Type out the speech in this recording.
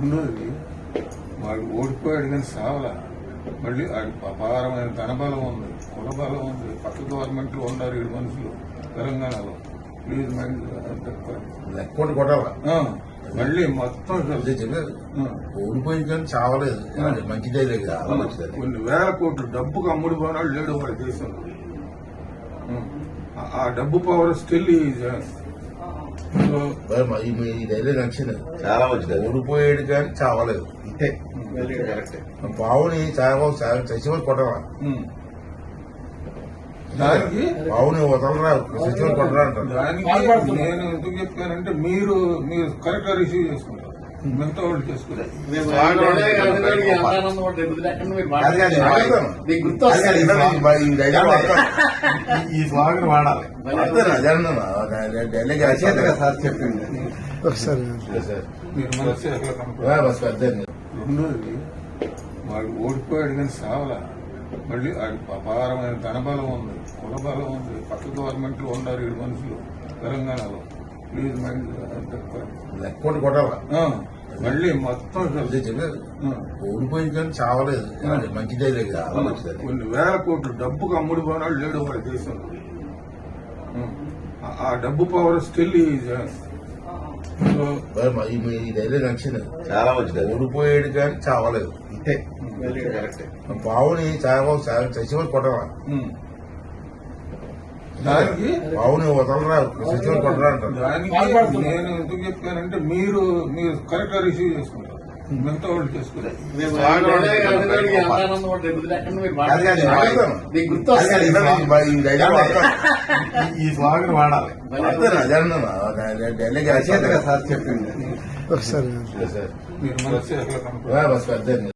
రెండోది వాడు ఓడిపోయాడు కానీ సావలా. మళ్ళీ వాడి అపారమైన ధనబలం ఉంది, కులబలం ఉంది. పక్క గవర్నమెంట్లో ఉన్నారు 7 మనుషులు తెలంగాణలో. ప్లీజ్ మైండ్ లెక్కోటి కొట్టాలా మళ్ళీ మొత్తం ఓడిపోయింది కానీ చావలేదు. మంచిదే లేదు, చాలా మంచిది. కొన్ని వేల కోట్లు డబ్బుకు అమ్ముడు పోనాడు లేడు వాడి దేశంలో. ఆ డబ్బు పవర్ స్టిల్ ఈ ధైర్యం నచ్చింది, చాలా మంచిది. ఓడిపోయాడు కానీ చావలేదు. ఇంతే పావుని చచ్చిపోయి కొట్టరా, దానికి పావుని వదలరా, చచ్చిపోయి కొట్టరా అంటారు. దానికి నేను ఎందుకు చెప్పానంటే మీరు కరెక్ట్ గా రిసీవ్ చేసుకుంటారు, మిగతా వాళ్ళు చేసుకుంటారు. ఈ స్వాగతం వాడాలి. సార్ చెప్పింది మీరు మనసు ఎట్లా కనుక్కోవాలి. రెండోది వాడు ఓడిపోయాడు కానీ సావలా. మళ్ళీ వాడి అపారమైన ధనబలం ఉంది, కులబలం ఉంది. పక్క గవర్నమెంట్లో ఉన్నారు 7 మనుషులు తెలంగాణలో. ప్లీజ్ మైండ్ లెక్కోటి కొట్టాలా మళ్ళీ మొత్తం ఓడిపోయింది కానీ చావలేదు. మంచిదే లేదు, చాలా మంచిది. కొన్ని వేల కోట్లు డబ్బుకు అమ్ముడు పోనాడు లేడు వాడి దేశంలో. ఆ డబ్బు పవర్ స్టిల్ ఈ ధైర్యం నచ్చింది, చాలా మంచిది. ఓడిపోయాడు కానీ చావలేదు. ఇంతే పావుని చచ్చిపోయి కొట్టరా, దానికి పావుని వదలరా, చచ్చిపోయి కొట్టరా అంటారు. దానికి నేను ఎందుకు చెప్పానంటే మీరు కరెక్ట్ గా రిసీవ్ చేసుకుంటారు, మిగతా వాళ్ళు చేసుకుంటారు. ఈ స్వాగతం వాడాలి. సార్ చెప్పింది మీరు మనసు ఎట్లా కనుక్కోవాలి.